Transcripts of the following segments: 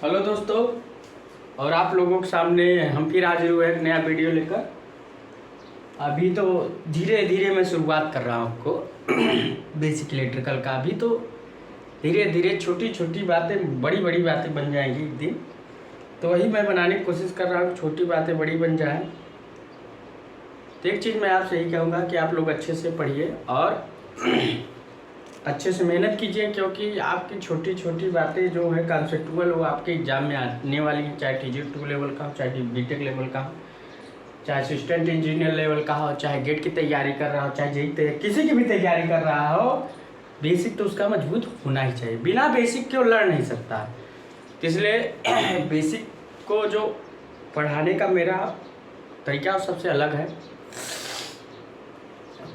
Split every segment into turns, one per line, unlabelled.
Hello दोस्तों, और आप लोगों के सामने हम फिर हाजिर हुए एक नया वीडियो लेकर। अभी तो धीरे धीरे मैं शुरुआत कर रहा हूँ आपको बेसिक इलेक्ट्रिकल का। अभी तो धीरे धीरे छोटी छोटी बातें बड़ी बड़ी बातें बन जाएंगी एक दिन। तो वही मैं बनाने की कोशिश कर रहा हूँ, छोटी बातें बड़ी बन जाएं। तो एक चीज़ मैं आपसे यही कहूँगा कि आप लोग अच्छे से पढ़िए और अच्छे से मेहनत कीजिए, क्योंकि आपकी छोटी छोटी बातें जो है कॉन्सेप्टुअल वो आपके एग्जाम में आने वाली है। चाहे TG2 लेवल का हो, चाहे बीटेक लेवल का हो, चाहे असिस्टेंट इंजीनियर लेवल का हो, चाहे गेट की तैयारी कर रहा हो, चाहे जेई किसी की भी तैयारी कर रहा हो, बेसिक तो उसका मजबूत होना ही चाहिए। बिना बेसिक के वो लड़ नहीं सकता। तो इसलिए बेसिक को जो पढ़ाने का मेरा तरीका सबसे अलग है।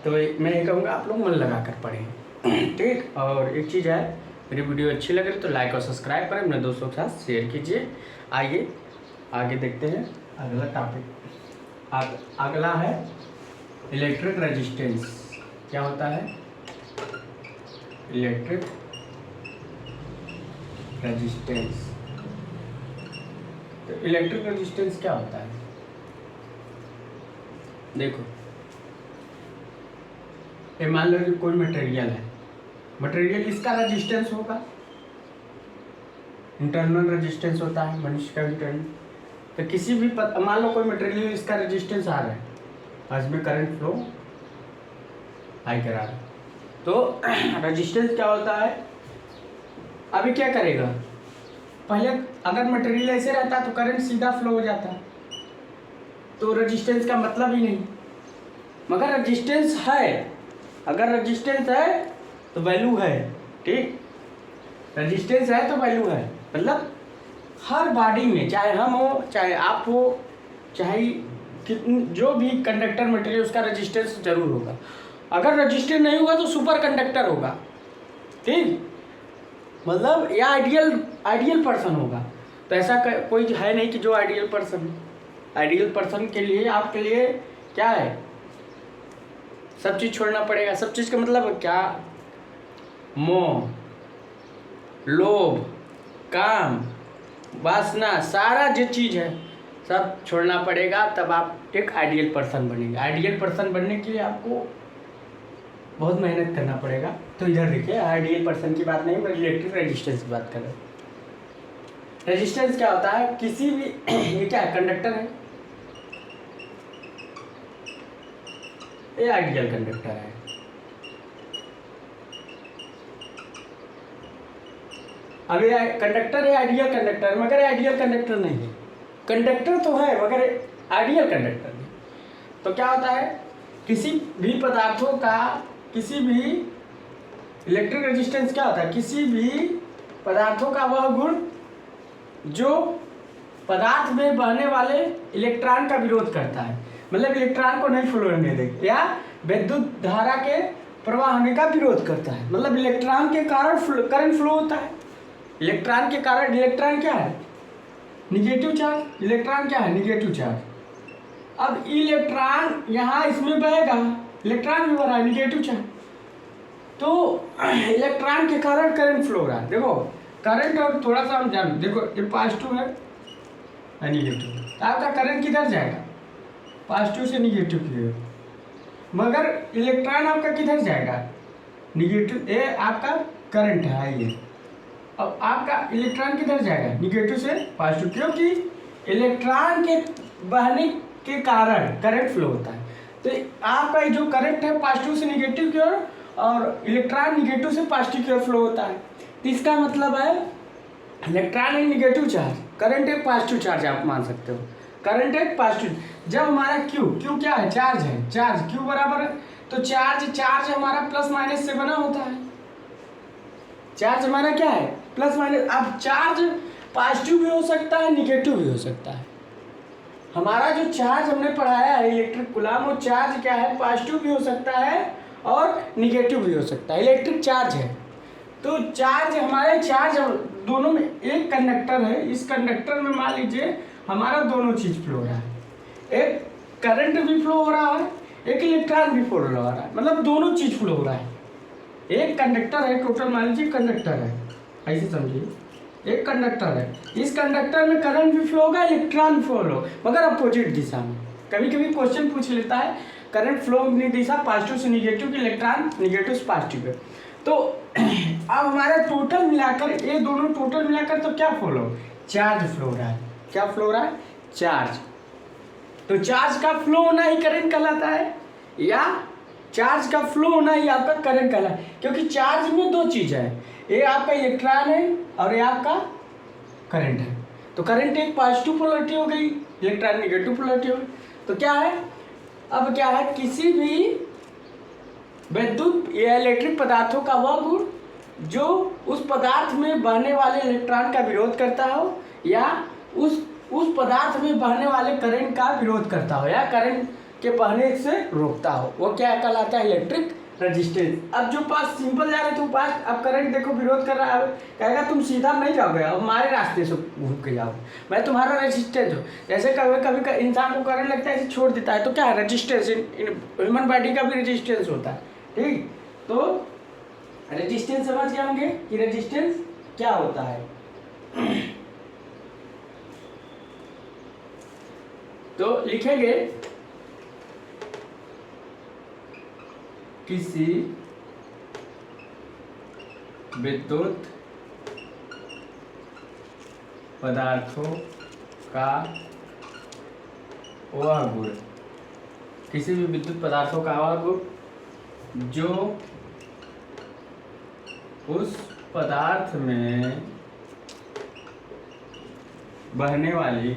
तो मैं ये कहूँगा आप लोग मन लगा कर पढ़ें, ठीक। और एक चीज़ है, मेरी वीडियो अच्छी लग रही तो लाइक और सब्सक्राइब करें, अपने दोस्तों के साथ शेयर कीजिए। आइए आगे देखते हैं अगला टॉपिक। अगला है इलेक्ट्रिक रेजिस्टेंस। क्या होता है इलेक्ट्रिक रेजिस्टेंस? तो इलेक्ट्रिक रेजिस्टेंस क्या होता है? देखो, ये मान लो कि कोई मटेरियल है, मटेरियल इसका रेजिस्टेंस होगा, इंटरनल रेजिस्टेंस होता है मनुष्य का इंटरनल। तो किसी भी मान लो कोई मटेरियल इसका रेजिस्टेंस आ रहा है और इसमें करंट फ्लो हाई करा रहा है, तो रेजिस्टेंस क्या होता है? अभी क्या करेगा, पहले अगर मटेरियल ऐसे रहता तो करंट सीधा फ्लो हो जाता, तो रेजिस्टेंस का मतलब ही नहीं। मगर रेजिस्टेंस है, अगर रेजिस्टेंस है तो वैल्यू है, ठीक। रेजिस्टेंस है तो वैल्यू है, मतलब हर बॉडी में, चाहे हम हो, चाहे आप हो, चाहे जो भी कंडक्टर मटेरियल, उसका रेजिस्टेंस जरूर होगा। अगर रेजिस्टेंस नहीं हुआ तो सुपर कंडक्टर होगा, ठीक। मतलब या आइडियल पर्सन होगा। तो ऐसा कोई है नहीं कि जो आइडियल पर्सन के लिए, आपके लिए क्या है, सब चीज़ छोड़ना पड़ेगा। सब चीज़ का मतलब क्या? मोह, लोभ, काम, वासना, सारा जो चीज़ है सब छोड़ना पड़ेगा, तब आप एक आइडियल पर्सन बनेंगे। आइडियल पर्सन बनने के लिए आपको बहुत मेहनत करना पड़ेगा। तो इधर देखिए, आइडियल पर्सन की बात नहीं, मैं इलेक्ट्रिक रेजिस्टेंस की बात कर रहा हूँ। रेजिस्टेंस क्या होता है? किसी भी ये क्या है, कंडक्टर है, ये आइडियल कंडक्टर है। अब ये कंडक्टर है, आइडियल कंडक्टर, मगर आइडियल कंडक्टर नहीं है। कंडक्टर तो है मगर आइडियल कंडक्टर नहीं। तो क्या होता है, किसी भी पदार्थों का, किसी भी इलेक्ट्रिक रेजिस्टेंस क्या होता है? किसी भी पदार्थों का वह गुण जो पदार्थ में बहने वाले इलेक्ट्रॉन का विरोध करता है, मतलब इलेक्ट्रॉन को नहीं फ्लो होने देगा, या विद्युत धारा के प्रवाह होने का विरोध करता है। मतलब इलेक्ट्रॉन के कारण करंट फ्लो होता है। इलेक्ट्रॉन के कारण, इलेक्ट्रॉन क्या है? Negative charge. इलेक्ट्रॉन क्या है? Negative charge. अब इलेक्ट्रॉन यहाँ इसमें बहेगा, इलेक्ट्रॉन भी भरा है, निगेटिव चार्ज। तो इलेक्ट्रॉन के कारण करंट फ्लो हो रहा है। देखो करंट, और थोड़ा सा हम जान, देखो ये पॉजिटिव है निगेटिव, तो आपका करंट किधर जाएगा? पॉजिटिव से निगेटिव की ओर। मगर इलेक्ट्रॉन आपका किधर जाएगा? निगेटिव। ये आपका करंट है ये, अब आपका इलेक्ट्रॉन किधर जाएगा? निगेटिव से पॉजिटिव, क्योंकि इलेक्ट्रॉन के बहने के कारण करंट फ्लो होता है। तो आपका जो करंट है पॉजिटिव से निगेटिव की ओर, और इलेक्ट्रॉन निगेटिव से पॉजिटिव की ओर फ्लो होता है। तो इसका मतलब है इलेक्ट्रॉन एक निगेटिव चार्ज, करंट एक पॉजिटिव चार्ज, आप मान सकते हो। करंट एक पॉजिटिव। जब हमारा क्यू क्या है? चार्ज है। चार्ज क्यू बराबर है, तो चार्ज हमारा प्लस माइनस से बना होता है। चार्ज हमारा क्या है? Plus minus. अब चार्ज पॉजिटिव भी हो सकता है, निगेटिव भी हो सकता है। हमारा जो चार्ज हमने पढ़ाया है इलेक्ट्रिक कूलाम, वो चार्ज क्या है? पॉजिटिव भी हो सकता है और निगेटिव भी हो सकता है। इलेक्ट्रिक चार्ज है। तो चार्ज, हमारे चार्ज दोनों में, एक कंडक्टर है, इस कंडक्टर में मान लीजिए हमारा दोनों चीज फ्लो हो रहा है। एक करंट भी फ्लो हो रहा है, एक इलेक्ट्रॉन भी फ्लो हो रहा है, मतलब दोनों चीज फ्लो हो रहा है। एक कंडक्टर है, टोटल मान लीजिए कंडक्टर है, ऐसे समझिए। एक कंडक्टर है, इस कंडक्टर में करंट भी फ्लो होगा, इलेक्ट्रॉन भी फ्लो होगा, मगर अपोजिट दिशा में। कभी कभी क्वेश्चन पूछ लेता है करंट फ्लो की दिशा पॉजिटिव से निगेटिव की, इलेक्ट्रॉन निगेटिव से पॉजिटिव है। तो अब हमारा टोटल मिलाकर, ये दोनों टोटल मिलाकर तो क्या फ्लो, चार्ज फ्लो रहा है। क्या फ्लो हो रहा है, चार्ज। तो चार्ज का फ्लो होना ही करंट कहलाता है, या चार्ज का फ्लो होना ही आपका करंट कहलाता है। क्योंकि चार्ज में दो चीज़ है, ये आपका इलेक्ट्रॉन है और ये आपका करंट है। तो करंट एक पॉजिटिव पोलरिटी हो गई, इलेक्ट्रॉन निगेटिव पोलरिटी हो गई। तो क्या है, अब क्या है, किसी भी विद्युत या इलेक्ट्रिक पदार्थों का वह गुण जो उस पदार्थ में बहने वाले इलेक्ट्रॉन का विरोध करता हो, या उस पदार्थ में बहने वाले करंट का विरोध करता हो, या करंट के बहने से रोकता हो, वो क्या कहलाता है, इलेक्ट्रिक रेजिस्टेंस। अब जो पास सिंपल जा रहे थे पास, अब करंट देखो विरोध कर रहा है, कहेगा तुम सीधा नहीं जाओगे, अब हमारे रास्ते से घूम के जाओ, मैं तुम्हारा रेजिस्टेंस हूँ। जैसे कभी कभी इंसान को करंट लगता है, ऐसे छोड़ देता है, तो क्या है, रेजिस्टेंस। ह्यूमन बॉडी का भी रेजिस्टेंस होता है, ठीक। तो रेजिस्टेंस समझ गए होंगे कि रेजिस्टेंस क्या होता है। तो लिखेंगे किसी विद्युत पदार्थों का वह गुण, किसी भी विद्युत पदार्थों का वह गुण जो उस पदार्थ में बहने वाली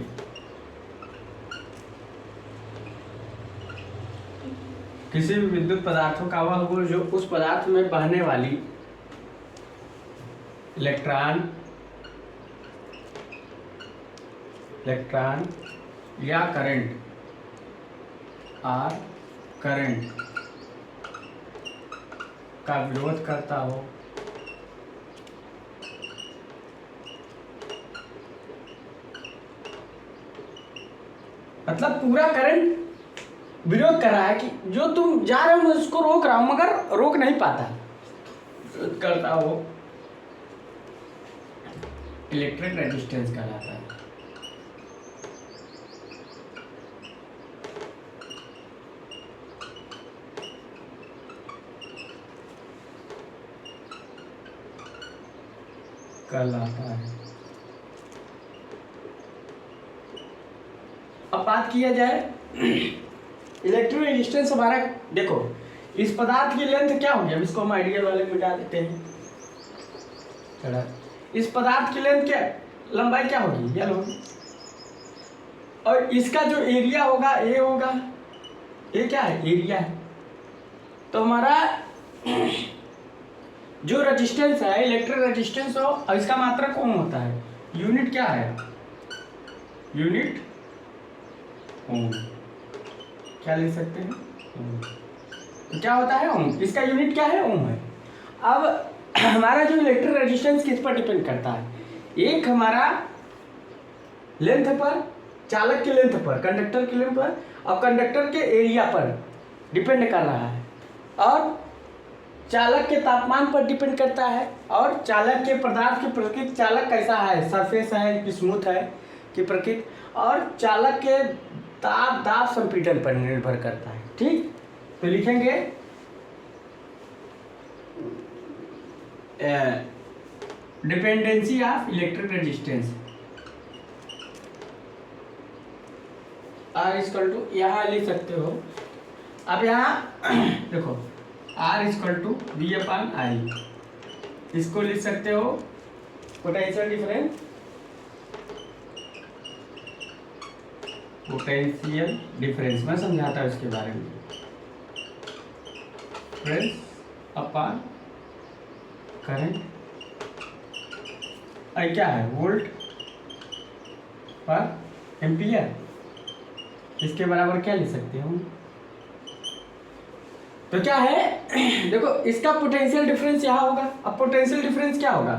किसी भी विद्युत पदार्थों का वह गुण जो उस पदार्थ में बहने वाली इलेक्ट्रॉन या करंट का विरोध करता हो, मतलब पूरा करंट विरोध कर रहा है कि जो तुम जा रहे हो मैं उसको रोक रहा हूं, मगर रोक नहीं पाता, करता हो, इलेक्ट्रिक रेजिस्टेंस कहलाता है। अब बात किया जाए इलेक्ट्रिक रेजिस्टेंस हमारा, देखो इस पदार्थ की लेंथ क्या होगी, अब इसको हम आइडियल वाले में मिटा देते हैं। चला, इस पदार्थ की लेंथ क्या, लंबाई क्या होगी, L होगी, और इसका जो एरिया होगा A होगा, ये क्या है, एरिया है। तो हमारा जो रेजिस्टेंस है, इलेक्ट्रिक रेजिस्टेंस हो, और इसका मात्रक ओम होता है, यूनिट क्या है, यूनिट ओम, क्या लिख सकते हैं, ओम। तो क्या होता है, ओम, इसका यूनिट क्या है, ओम है। अब हमारा जो इलेक्ट्रिक रेजिस्टेंस किस पर डिपेंड करता है, एक हमारा लेंथ पर, चालक की लेंथ पर, कंडक्टर की लेंथ पर, और कंडक्टर के एरिया पर डिपेंड कर रहा है, और चालक के तापमान पर डिपेंड करता है, और चालक के पदार्थ की प्रकृति, चालक कैसा है, सरफेस है कि स्मूथ है कि प्रकृति, और चालक के दाब संपीड़न पर निर्भर करता है, ठीक। तो लिखेंगे dependency of electric resistance, R equal to, यहाँ लिख सकते हो। अब यहाँ देखो R इक्वल टू V/I, इसको लिख सकते हो पोटेंशियल डिफरेंस, पोटेंशियल डिफरेंस मैं समझाता हूँ इसके बारे में, डिफरेंस अपॉन करंट, क्या है, वोल्ट पर एम्पियर, इसके बराबर क्या लिख सकते हो। तो क्या है, देखो इसका पोटेंशियल डिफरेंस यहाँ होगा। अब पोटेंशियल डिफरेंस क्या होगा,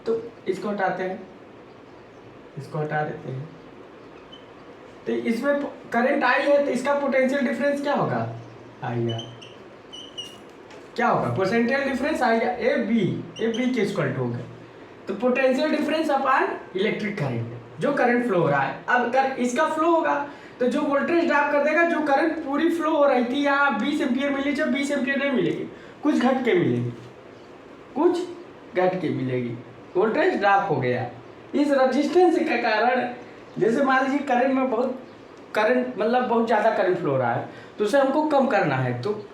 तो इसको हटाते हैं, इसको हटा देते हैं, तो इसमें करंट आई है, तो इसका पोटेंशियल डिफरेंस क्या होगा, आई आर, क्या होगा, potential difference I A B के इक्वल टू होगा। तो potential difference upon electric current, जो करंट फ्लो हो रहा है। अब इसका फ्लो होगा तो जो वोल्टेज ड्रॉप कर देगा, जो करंट पूरी फ्लो हो रही थी यहाँ 20 एम्पियर मिली, जब 20 एम्पियर नहीं मिलेगी, कुछ घट के मिलेगी, कुछ घट के मिलेगी, वोल्टेज ड्रॉप हो गया। इस रेजिस्टेंस के कारण, जैसे मान लीजिए करंट में बहुत ज़्यादा करंट फ्लो हो रहा है, तो उसे हमको कम करना है, तो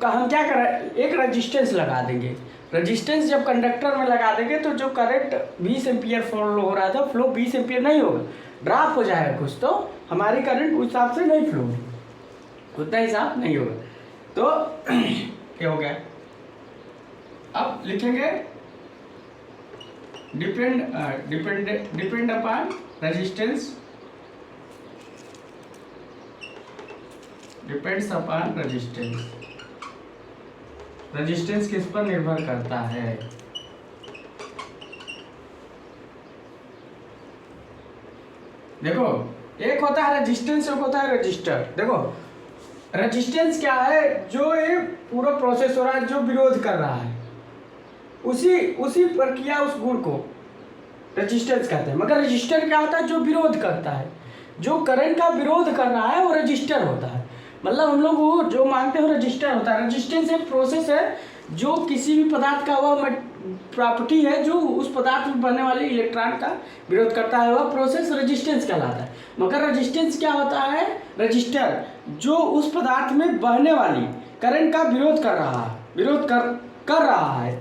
हम क्या करें, एक रेजिस्टेंस लगा देंगे। रेजिस्टेंस जब कंडक्टर में लगा देंगे तो जो करंट 20 एम्पियर फ्लो हो रहा था, फ्लो 20 एम्पियर नहीं होगा, ड्रॉप हो जाएगा कुछ, तो हमारी करंट उस हिसाब से नहीं फ्लो होगी, उतना हिसाब नहीं होगा। तो क्या हो गया, अब लिखेंगे depend upon resistance, depends upon resistance. Resistance किस पर निर्भर करता है, देखो एक होता है रेजिस्टेंस, एक होता है रजिस्टर। देखो रेजिस्टेंस क्या है, जो ये पूरा प्रोसेस हो रहा है, जो विरोध कर रहा है, उसी प्रक्रिया, उस गुण को रेजिस्टेंस कहते हैं। मगर रजिस्टर क्या होता है, जो विरोध करता है, जो करंट का विरोध कर रहा है वो रजिस्टर होता है। मतलब हम लोग वो जो मानते हो रजिस्टर होता है। रेजिस्टेंस एक प्रोसेस है जो किसी भी पदार्थ का वह प्रॉपर्टी है जो उस पदार्थ में बनने वाले इलेक्ट्रॉन का विरोध करता है, वह प्रोसेस रेजिस्टेंस कहलाता है। मगर रेजिस्टेंस क्या होता है, रजिस्टर जो उस पदार्थ में बहने वाली करंट का विरोध कर रहा है, कर रहा है,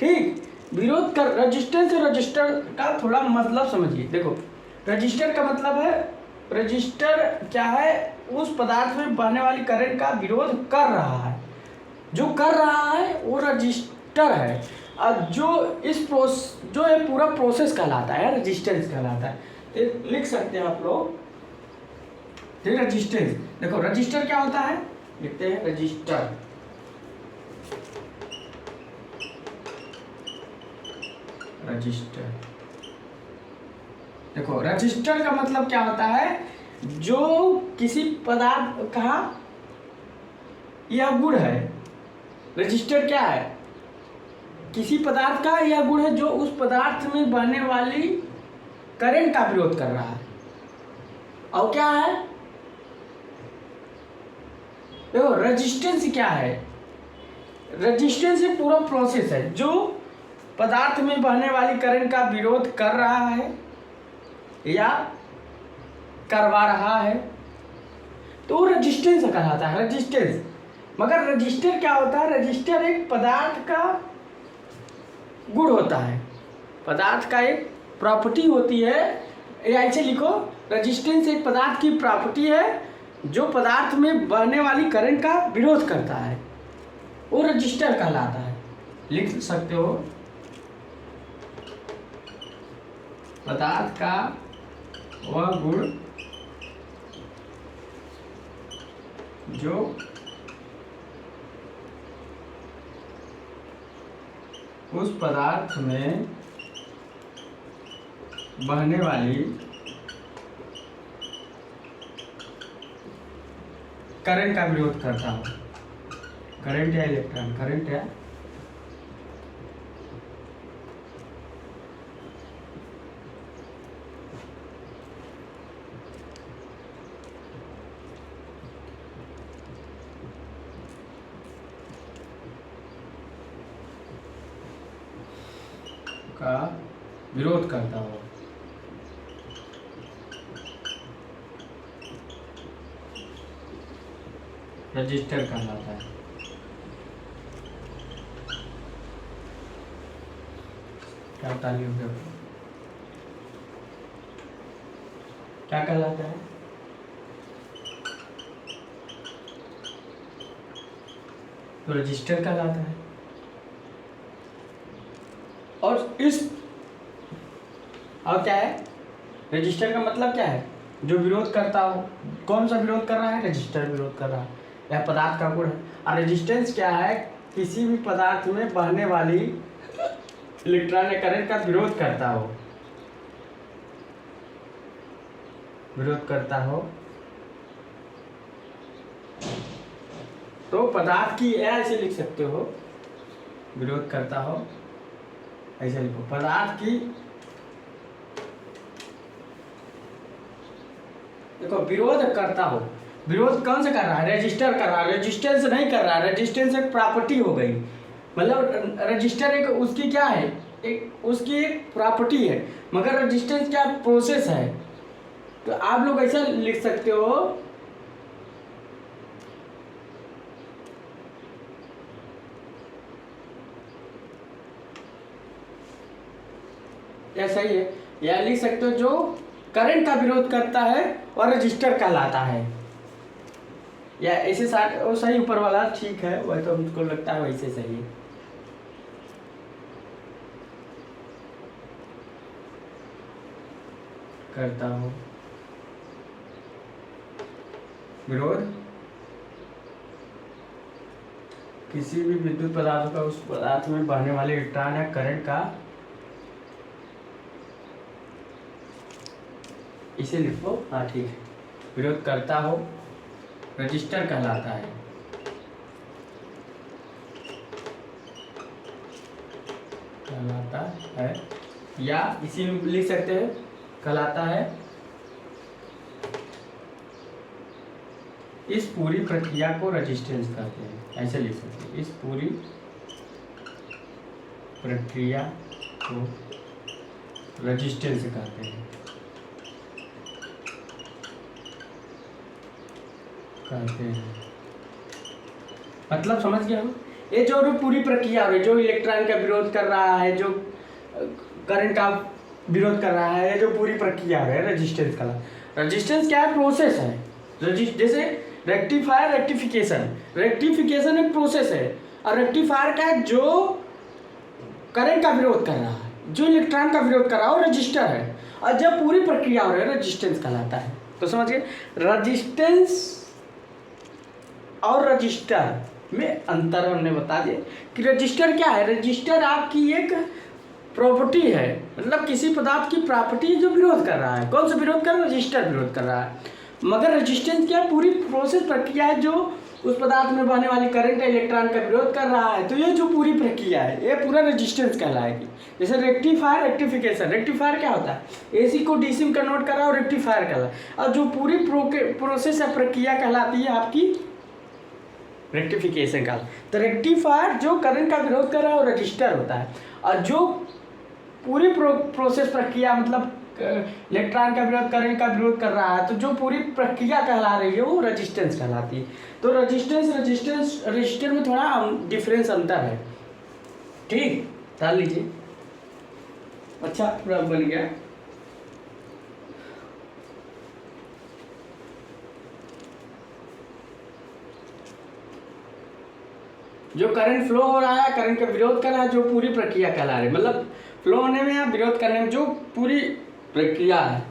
ठीक, विरोध कर। रेजिस्टेंस और रजिस्टर का थोड़ा मतलब समझिए। देखो रजिस्टर का मतलब है, रजिस्टर क्या है, उस पदार्थ में बहने वाली करंट का विरोध कर रहा है, जो कर रहा है वो रजिस्टर है। और जो ये पूरा प्रोसेस कहलाता है रेजिस्टेंस कहलाता है। तो लिख सकते हैं आप लोग, ठीक, रेजिस्टेंस। देखो रजिस्टर क्या होता है, लिखते हैं रजिस्टर, रजिस्टर। देखो रजिस्टर का मतलब क्या होता है, जो किसी पदार्थ का यह गुण है। रजिस्टर क्या है, किसी पदार्थ का यह गुण है जो उस पदार्थ में बहने वाली करंट का विरोध कर रहा है। और क्या है, देखो रेजिस्टेंस क्या है, रेजिस्टेंस एक पूरा प्रोसेस है जो पदार्थ में बहने वाली करंट का विरोध कर रहा है या करवा रहा है, तो रेजिस्टेंस कहलाता है, रेजिस्टेंस। मगर रजिस्टर क्या होता है, रजिस्टर एक पदार्थ का गुण होता है, पदार्थ का एक प्रॉपर्टी होती है, या ऐसे लिखो, रेजिस्टेंस एक पदार्थ की प्रॉपर्टी है जो पदार्थ में बहने वाली करंट का विरोध करता है, वो रजिस्टर कहलाता है। लिख सकते हो, पदार्थ का वह गुण जो उस पदार्थ में बहने वाली करंट का विरोध करता हो। करंट या इलेक्ट्रॉन, करंट या का विरोध करता हो। रजिस्टर कहलाता है। क्या तालियों के क्या कहलाता है, तो रजिस्टर कहलाता है। और क्या है, रजिस्टर का मतलब क्या है, जो विरोध करता हो। कौन सा विरोध कर रहा है, रजिस्टर विरोध कर रहा है, यह पदार्थ का गुण है। और रेजिस्टेंस क्या है, किसी भी पदार्थ में बहने वाली इलेक्ट्रॉन या करंट का विरोध करता हो, विरोध करता हो, तो पदार्थ की ऐसे लिख सकते हो, विरोध करता हो ऐसे लिखो, पदार्थ की, देखो विरोध करता हो, विरोध कौन से कर रहा है? रजिस्टर कर रहा है, रेजिस्टेंस नहीं कर रहा है। रेजिस्टेंस एक प्रॉपर्टी हो गई, मतलब रजिस्टर एक उसकी क्या है, एक उसकी एक प्रॉपर्टी है, मगर रेजिस्टेंस क्या प्रोसेस है। तो आप लोग ऐसा लिख सकते हो, या सही है, या लिख सकते हो जो करंट का विरोध करता है और रजिस्टर कहलाता है, या ऐसे साथ वो सही ऊपर वाला ठीक है, वह तो हमको लगता है वैसे सही है। करता हूँ विरोध किसी भी विद्युत पदार्थ का उस पदार्थ में बहने वाले इलेक्ट्रॉन या करंट का, इसे लिखो, हाँ ठीक है, विरोध करता हो रजिस्टर कहलाता है। कहलाता है, या इसी में लिख सकते हैं कहलाता है। इस पूरी प्रक्रिया को रेजिस्टेंस कहते हैं, ऐसे लिख सकते हैं, इस पूरी प्रक्रिया को रेजिस्टेंस कहते हैं, मतलब समझ गया हम। ये जो पूरी प्रक्रिया है, जो इलेक्ट्रॉन का विरोध कर रहा है, जो करंट का विरोध कर रहा है, जो पूरी प्रक्रिया है, रेजिस्टेंस का। रेजिस्टेंस क्या है? प्रोसेस है। जैसे रेक्टिफायर, रेक्टिफिकेशन, रेक्टिफिकेशन एक प्रोसेस है, और रेक्टिफायर क्या है? जो करंट का विरोध कर रहा है, जो इलेक्ट्रॉन का विरोध कर रहा है, वो रजिस्टर है, और जब पूरी प्रक्रिया हो रही है, रेजिस्टेंस कहलाता है। तो समझ गए, रेजिस्टेंस और रजिस्टर में अंतर हमने बता दिया कि रजिस्टर क्या है। रजिस्टर आपकी एक प्रॉपर्टी है, मतलब किसी पदार्थ की प्रॉपर्टी जो विरोध कर रहा है। कौन सा विरोध कर रहा है? रजिस्टर विरोध कर रहा है। मगर रेजिस्टेंस क्या? पूरी प्रोसेस प्रक्रिया है, जो उस पदार्थ में बहने वाली करंट या इलेक्ट्रॉन का विरोध कर रहा है। तो ये जो पूरी प्रक्रिया है, ये पूरा रेजिस्टेंस कहलाएगी। जैसे रेक्टिफायर, रेक्टिफिकेशन। रेक्टिफायर क्या होता है? एसी को डीसी में कन्वर्ट कर रहा है, और रेक्टिफायर कहलाता है। और जो पूरी प्रोसेस या प्रक्रिया कहलाती है आपकी रेक्टिफिकेशन का। तो रेक्टिफायर जो करंट का विरोध कर रहा है वो रजिस्टर होता है, और जो पूरी प्रोसेस प्रक्रिया, मतलब इलेक्ट्रॉन का विरोध, करंट का विरोध कर रहा है, तो जो पूरी प्रक्रिया कहला रही है वो रेजिस्टेंस कहलाती है। तो रजिस्टर में थोड़ा डिफरेंस, अंतर है। ठीक, डाल लीजिए। अच्छा, पूरा बन गया। जो करंट फ्लो हो रहा है, करंट का विरोध कर रहा है, जो पूरी प्रक्रिया कहला रही है, मतलब फ्लो होने में या विरोध करने में जो पूरी प्रक्रिया है,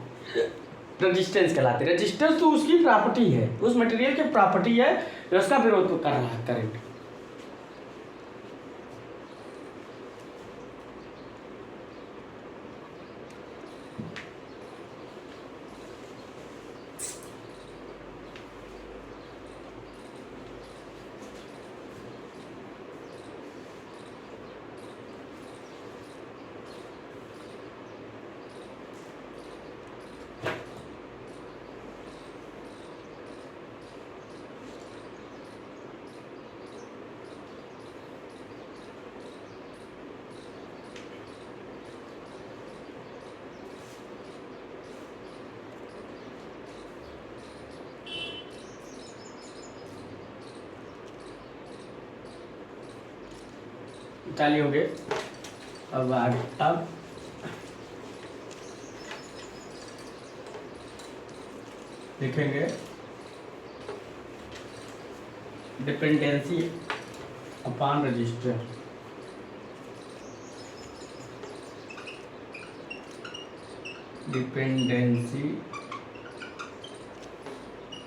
रेजिस्टेंस कहलाती है। रेजिस्टेंस तो उसकी प्रॉपर्टी है, उस मटेरियल की प्रॉपर्टी है जो उसका विरोध कर रहा है करंट। चाली हो गए। अब आगे, अब लिखेंगे dependency upon register. Dependency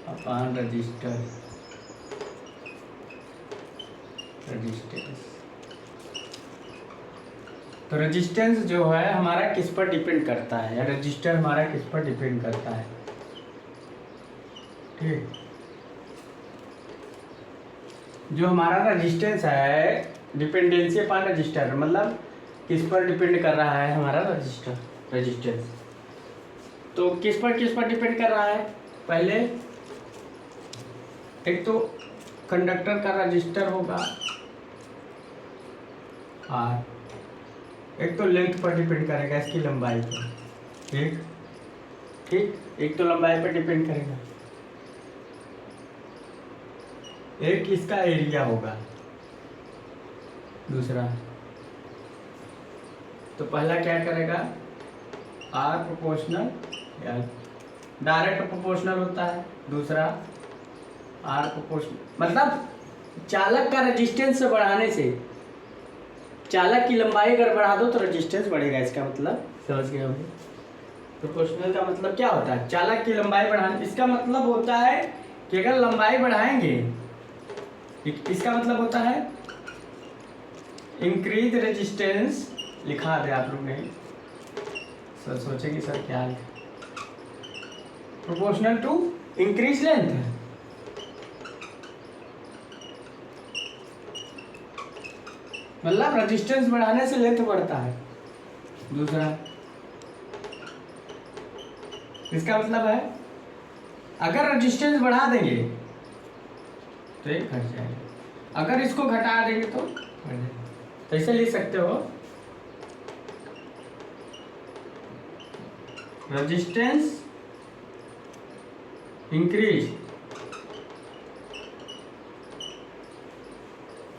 upon register, resistance. तो रेजिस्टेंस जो है हमारा किस पर डिपेंड करता है, या रजिस्टर हमारा किस पर डिपेंड करता है। ठीक, जो हमारा रेजिस्टेंस है, डिपेंडेंसी अपॉन रजिस्टर, मतलब किस पर डिपेंड कर रहा है हमारा रेजिस्टेंस। तो किस पर डिपेंड कर रहा है? पहले एक तो कंडक्टर का रजिस्टर होगा R, एक तो लेंथ पर डिपेंड करेगा, इसकी लंबाई पर, एक तो लंबाई पर डिपेंड करेगा, एक इसका एरिया होगा दूसरा। तो पहला क्या करेगा, R proportional L, direct proportional होता है। दूसरा R प्रोपोर्शनल, मतलब चालक का रेजिस्टेंस बढ़ाने से चालक की लंबाई अगर बढ़ा दो तो रेजिस्टेंस बढ़ेगा, इसका मतलब समझ गए होंगे। प्रोपोर्शनल का मतलब क्या होता है? चालक की लंबाई बढ़ाने, इसका मतलब होता है कि अगर लंबाई बढ़ाएंगे, इसका मतलब होता है इंक्रीज रेजिस्टेंस। लिखा दे आप लोग ने, सर सोचेंगे सर क्या है, प्रोपोर्शनल टू इंक्रीज लेंथ है। मतलब रेजिस्टेंस बढ़ाने से लेंथ बढ़ता है। दूसरा इसका मतलब है अगर रेजिस्टेंस बढ़ा देंगे तो ये घट जाएगा, अगर इसको घटा देंगे तो बढ़ जाएगा। तो ऐसे लिख सकते हो, resistance increase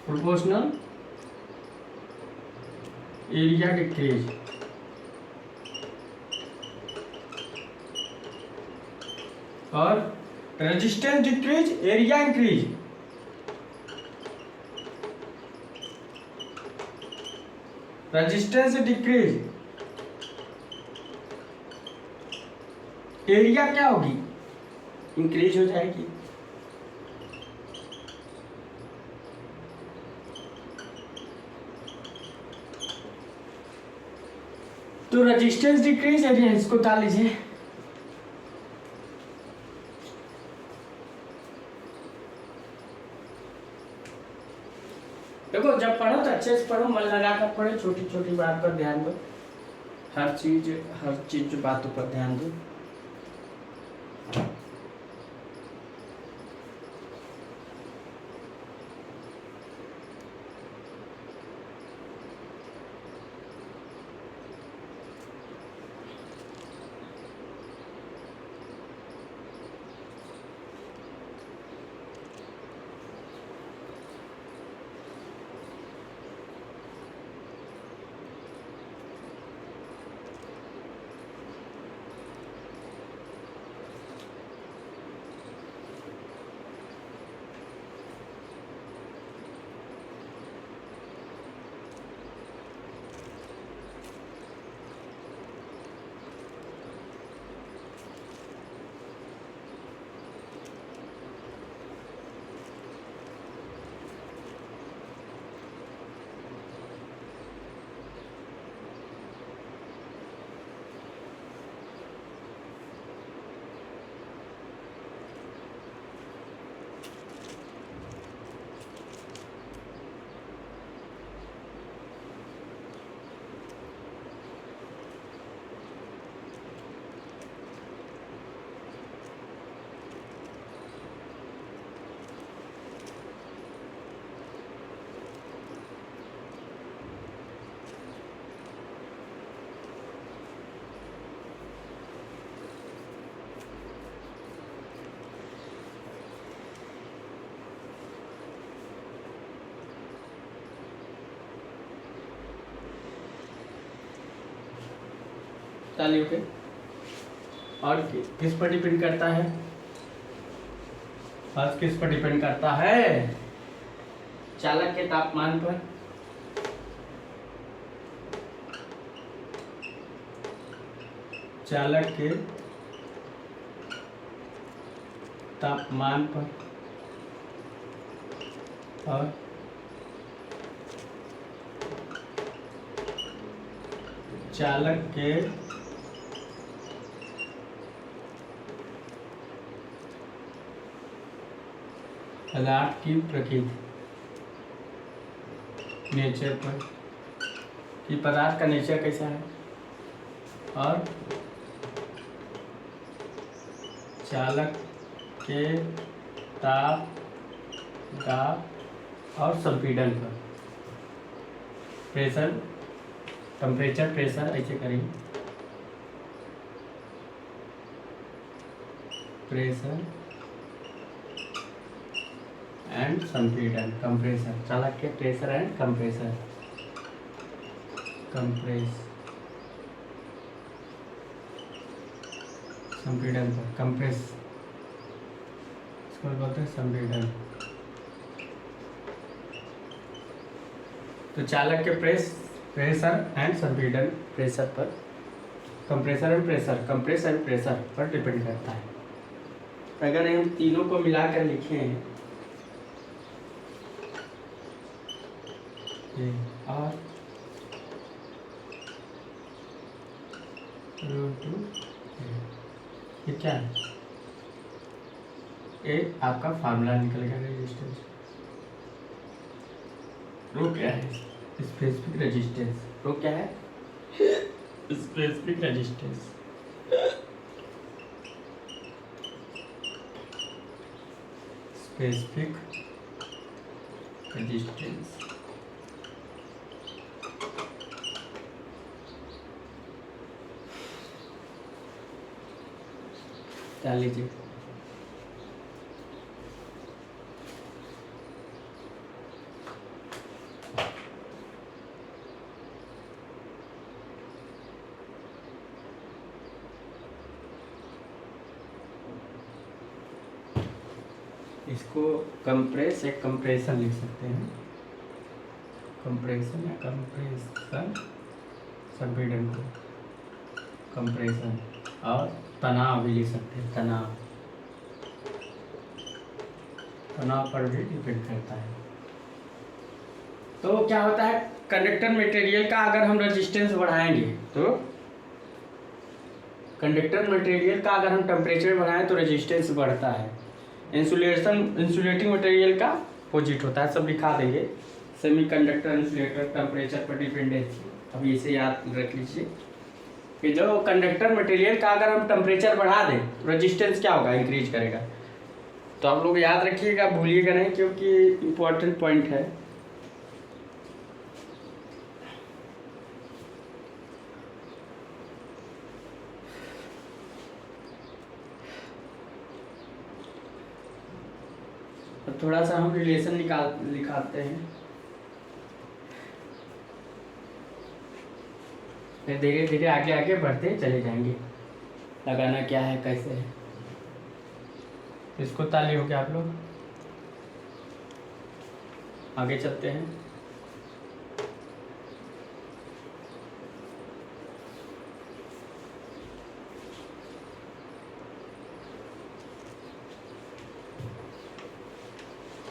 proportional area decrease. और resistance decrease area increase. Resistance decrease area क्या होगी, इंक्रीज हो जाएगी। तो रेजिस्टेंस डिक्रीज एरिया, इसको डाल लीजिए। देखो जब पढ़ो तो अच्छे से पढ़ो, मन लगा कर पढ़ो, छोटी छोटी बात पर ध्यान दो, हर चीज बातों पर ध्यान दो। तालियों के। और किस पर डिपेंड करता है? आज किस पर डिपेंड करता है? चालक के तापमान पर। चालक के तापमान पर और चालक के पदार्थ की प्रकृति, नेचर पर। कि पदार्थ का नेचर कैसा है और चालक के ताप, दाब और संपीड़न पर, प्रेशर, टेम्परेचर, प्रेशर ऐसे करेंगे, प्रेशर एंड संपीड़न, कंप्रेसर, चालक के प्रेशर एंड कंप्रेसर, कंप्रेस, संपीड़न पर, कंप्रेस इसको बोलते हैं संपीड़न। तो चालक के प्रेशर एंड संपीड़न, प्रेशर पर, compressor and pressure, compress and pressure पर डिपेंड करता है। अगर हम तीनों को मिलाकर लिखें और ये क्या है, एक आपका फार्मूला निकल गया रेजिस्टेंस। रो क्या है, स्पेसिफिक रेजिस्टेंस। रो क्या है, स्पेसिफिक रेजिस्टेंस। स्पेसिफिक रेजिस्टेंस डाल लीजिए। इसको कंप्रेस या कंप्रेशन लिख सकते हैं, कंप्रेशन या कंप्रेशन, संपीड़न को कंप्रेशन, और तनाव भी लिख सकते हैं, तनाव, तनाव पर भी डिपेंड करता है। तो क्या होता है, कंडक्टर मटेरियल का अगर हम रेजिस्टेंस बढ़ाएंगे तो, कंडक्टर मटेरियल का अगर हम टेम्परेचर बढ़ाएं तो रेजिस्टेंस बढ़ता है। इंसुलेटिंग मटेरियल का अपोजिट होता है, सब दिखा देंगे। सेमीकंडक्टर, इंसुलेटर, टेम्परेचर पर डिपेंडेंसी, अभी इसे याद रख लीजिए कि जो कंडक्टर मटेरियल का अगर हम टेम्परेचर बढ़ा दें तो रेजिस्टेंस क्या होगा, इंक्रीज करेगा। तो आप लोग याद रखिएगा, भूलिएगा नहीं, क्योंकि इम्पोर्टेंट पॉइंट है। तो थोड़ा सा हम रिलेशन निकालते हैं, फिर धीरे धीरे आगे आगे बढ़ते चले जाएंगे। लगाना क्या है, कैसे है, इसको ताली हो गया। आप लोग आगे चलते हैं।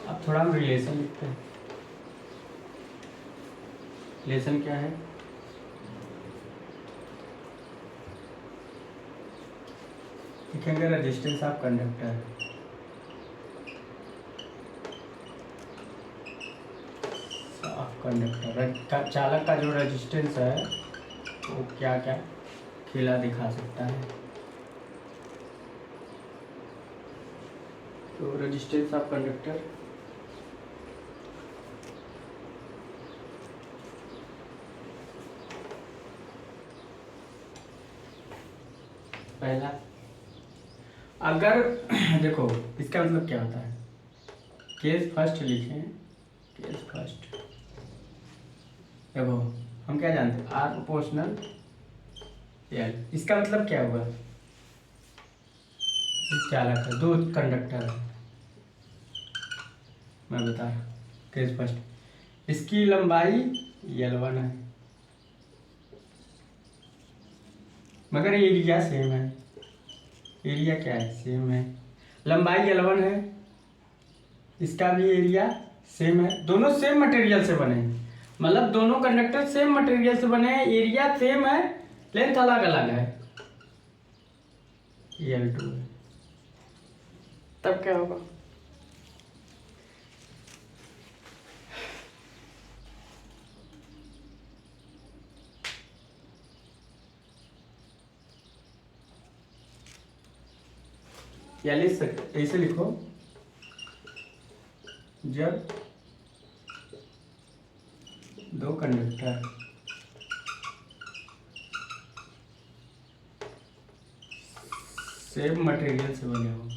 अब थोड़ा हम रिलेशन लिखते हैं। रिलेशन क्या है, लिखेंगे रेजिस्टेंस ऑफ कंडक्टर, कंडक्टर चालक का जो रेजिस्टेंस है वो क्या क्या खिला दिखा सकता है। तो रेजिस्टेंस ऑफ कंडक्टर, पहला, अगर देखो इसका मतलब क्या होता है, केस फर्स्ट लिखें, केस फर्स्ट। देखो हम क्या जानते हैं, आर प्रोपोर्शनल एल, इसका मतलब क्या हुआ, चालक है, दो कंडक्टर है, मैं बता रहा, केस फर्स्ट, इसकी लंबाई L1 है, मगर एरिया सेम है, एरिया क्या है, सेम है, लंबाई L1 है, इसका भी एरिया सेम है, दोनों सेम मटेरियल से बने हैं, मतलब दोनों कंडक्टर सेम मटेरियल से बने हैं, एरिया सेम है, लेंथ अलग अलग है, L2 है। तब क्या होगा, या लिख सकते, ऐसे लिखो, जब दो कंडक्टर सेम मटेरियल से बने हो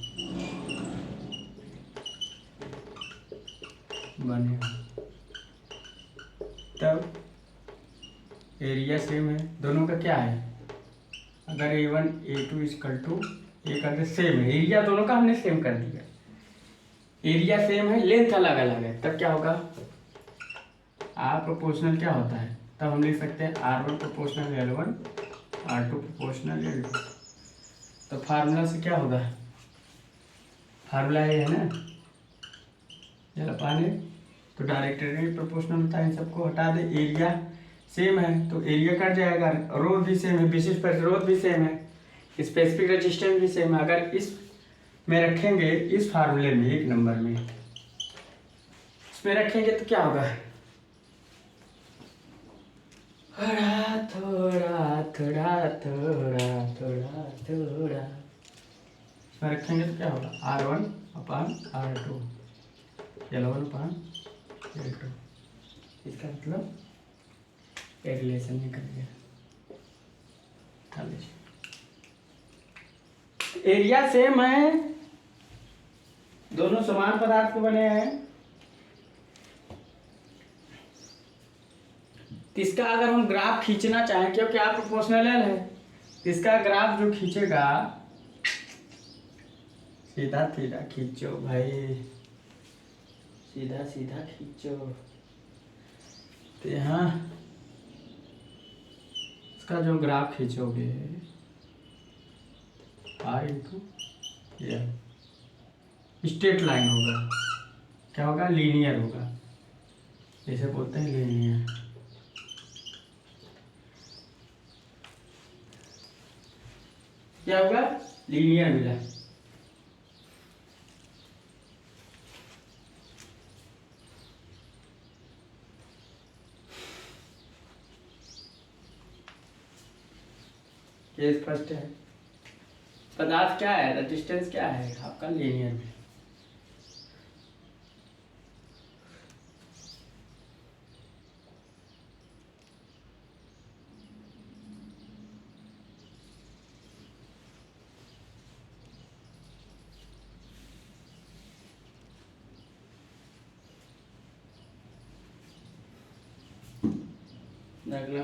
तब एरिया सेम है। दोनों का क्या है, अगर A1 A2 इक्वल टू ये करके सेम है, एरिया दोनों का हमने सेम कर दिया, एरिया सेम है, लेंथ अलग अलग है, तब क्या होगा, R प्रोपोर्शनल क्या होता है, तब हम लिख सकते हैं R1 proportional L1, R2 proportional L2। तो फार्मूला से क्या होगा, फार्मूला ये है ना, चलो पाने, तो डायरेक्टली प्रोपोर्शनल होता है, इन सबको हटा दे, एरिया सेम है तो एरिया कट जाएगा, रो भी सेम है, विशिष्ट प्रतिरोध भी सेम है, स्पेसिफिक रेजिस्टेंस भी सेम है। अगर इस में रखेंगे, इस फार्मूले में 1 नंबर में इसमें रखेंगे तो क्या होगा, थोड़ा थोड़ा थोड़ा थोड़ा थोड़ा थोड़ा, इसमें रखेंगे तो क्या होगा, R1 अपान R2 L1 अपान L2। इसका मतलब एक रिलेशन निकल गया। एरिया सेम है, दोनों समान पदार्थ के बने हैं, तो इसका अगर हम ग्राफ खींचना चाहें, क्योंकि आप प्रोपोर्शनल है, तो इसका ग्राफ जो खींचेगा, सीधा सीधा खींचो भाई, सीधा सीधा खींचो, तो यहाँ इसका जो ग्राफ खींचोगे R इंटू स्ट्रेट लाइन होगा, क्या होगा, लीनियर होगा, जैसे बोलते हैं लीनियर। क्या होगा, लीनियर मिला। ये स्पष्ट है, पदार्थ क्या है, रेजिस्टेंस क्या है आपका, लीनियर में। अगला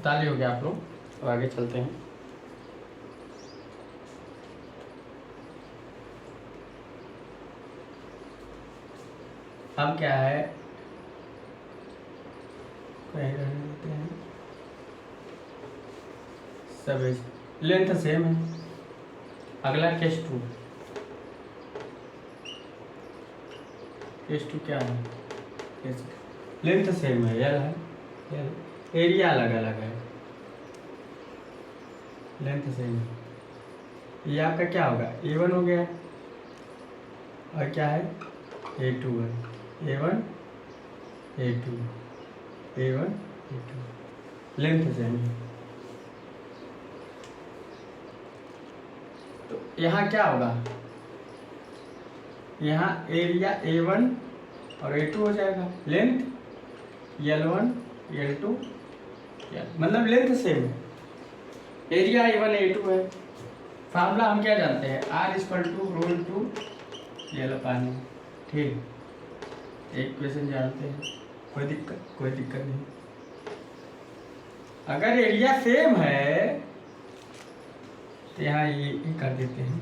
ताली हो गया आप लोग, तो आगे चलते हैं। अब क्या है, कहीं रहते हैं, सब लेंथ सेम है। अगला केस 2, केस 2 क्या है, लेंथ सेम है, L है, एरिया अलग अलग है, लेंथ सेम है। ये आपका क्या होगा, A1 हो गया, और क्या है, A2 है, A1 A2 A1 A2, length same है। तो यहाँ क्या होगा, यहाँ एरिया A1 और A2 हो जाएगा, लेंथ L1 L2, मतलब लेंथ सेम है, एरिया A1 A2 है। फार्मूला हम क्या जानते हैं, R equal to rho into L पानी, ठीक, एक क्वेश्चन जानते हैं, कोई दिक्कत नहीं। अगर एरिया सेम है तो यहाँ ये कर देते हैं,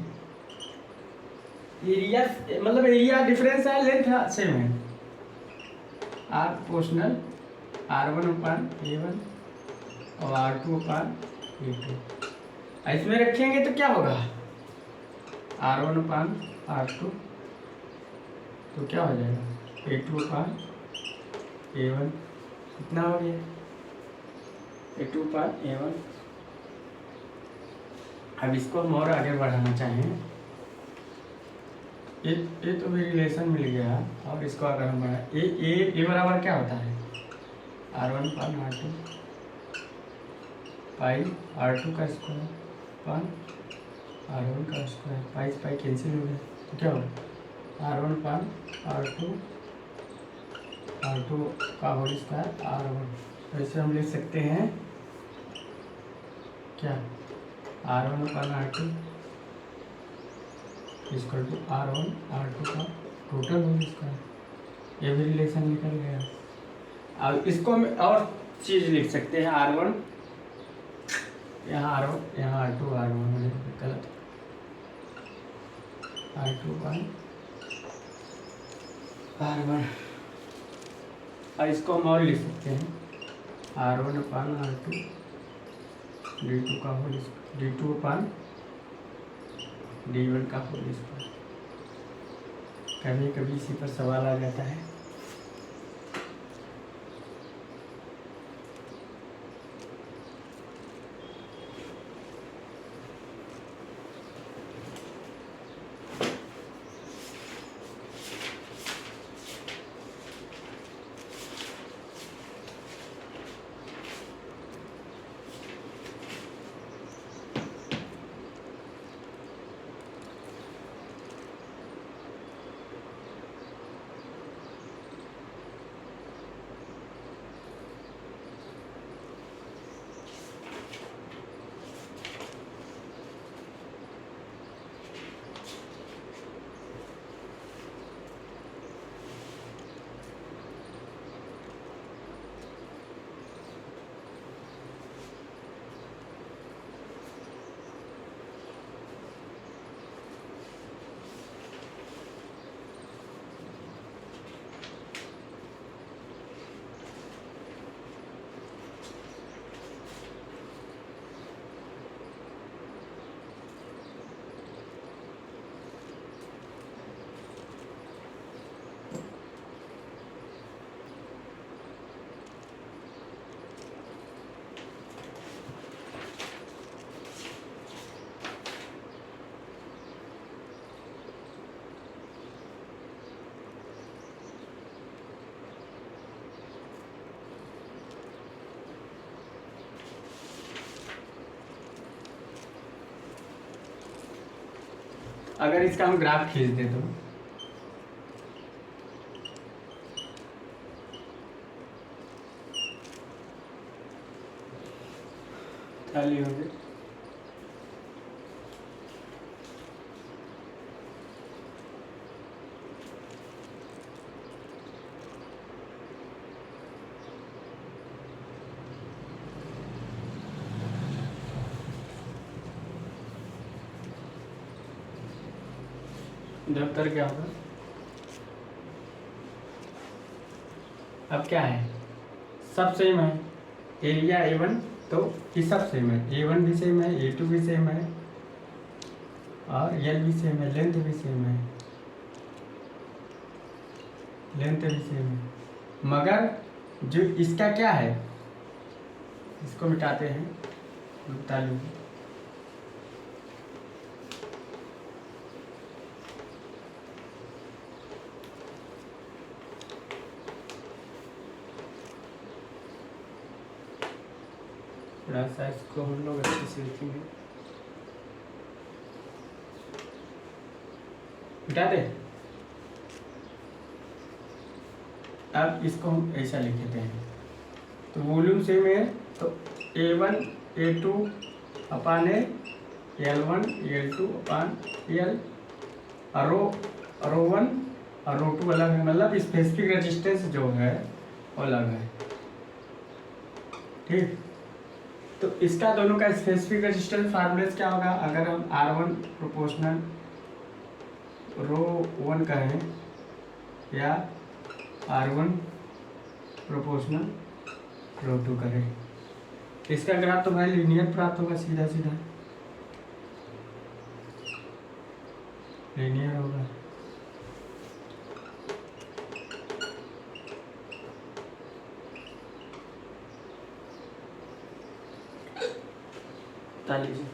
एरिया मतलब एरिया डिफरेंस है, लेंथ सेम है, R प्रोपोर्शनल R1 अपान A1 और R2 अपान A2। इसमें रखेंगे तो क्या होगा, R1 अपान R2, तो क्या हो जाएगा, A2 अपान A1 कितना हो गया, A2 पर A1। अब इसको हम और आगे बढ़ाना चाहें, ये तो भी रिलेशन मिल गया, और इसको अगर हम बढ़ाएं, ए बराबर क्या होता है, R1 पर R2 पाई R2 का स्क्वायर पर R1 का स्क्वायर, पाई से पाई कैंसिल हो गया, तो क्या होगा R1 पर R2 का होल स्क्वायर R1। तो इसे हम लिख सकते हैं क्या, R1 पर R2 equal to R1 R2 का टोटल होल स्क्वायर। ये भी रिलेशन निकल गया। अब इसको हम और चीज़ लिख सकते हैं, R1 यहाँ R1 यहाँ R2 R1 गलत, R2 पर R1। और इसको हम और लिख सकते हैं R1 अपन R2 D2 का होल D2 अपन D1 का होल स्क्वायर। कभी कभी इसी पर सवाल आ जाता है। अगर इसका हम ग्राफ खींच दे तो खाली हो गए। दफ्तर क्या होगा, अब क्या है, सब सेम है, एरिया A1 तो ये सब सेम है, A1 भी सेम है, A2 भी सेम है, और L भी सेम है, लेंथ भी सेम है, लेंथ भी सेम है। मगर जो इसका क्या है, इसको मिटाते हैं, गुप्ता लूप, थोड़ा सा इसको हम लोग अच्छे से लिखेंगे, मिटा दे। अब इसको हम ऐसा लिख देते हैं, तो वॉल्यूम सेम है, तो A1 A2 upon A, L1 L2 upon L, रो 1 और रो 2 अलग है, मतलब स्पेसिफिक रेजिस्टेंस जो है वो अलग है, ठीक। तो इसका दोनों का स्पेसिफिक रेजिस्टेंस फार्मूलेस क्या होगा, अगर हम R1 प्रोपोर्शनल रो 1 कहें या R1 प्रोपोर्शनल रो 2 करें, इसका ग्राफ तो भाई लीनियर प्राप्त होगा, सीधा सीधा लीनियर होगा। ताली से।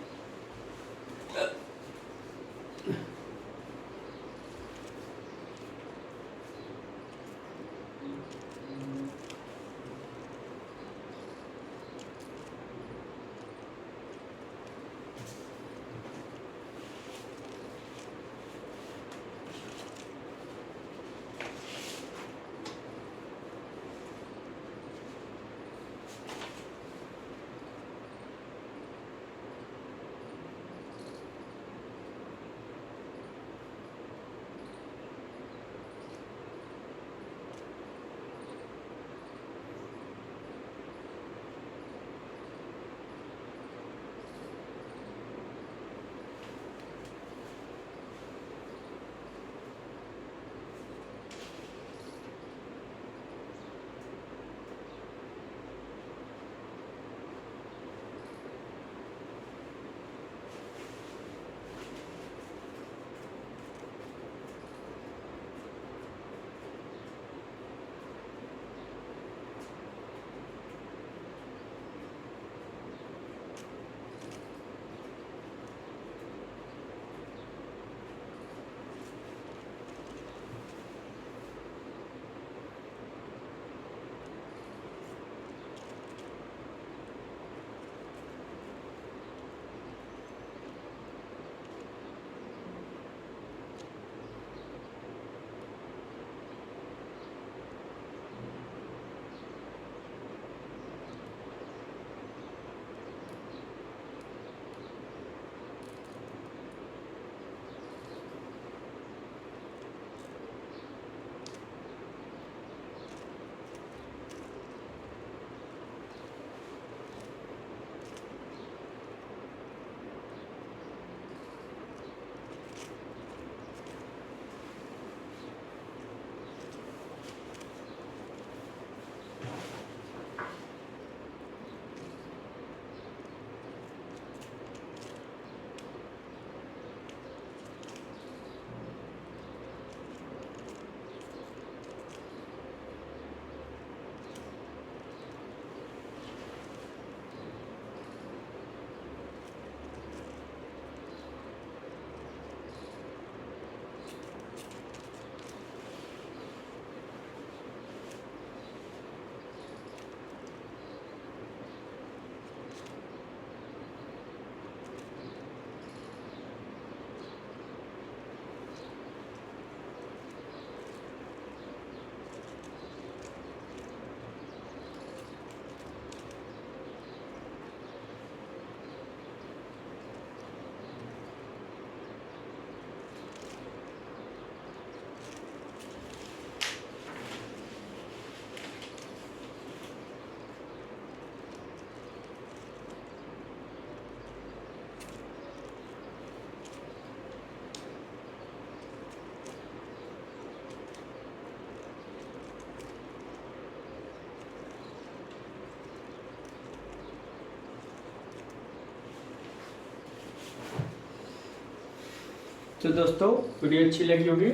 तो दोस्तों वीडियो अच्छी लगी होगी,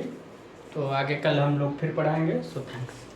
तो आगे कल हम लोग फिर पढ़ाएंगे। So thanks.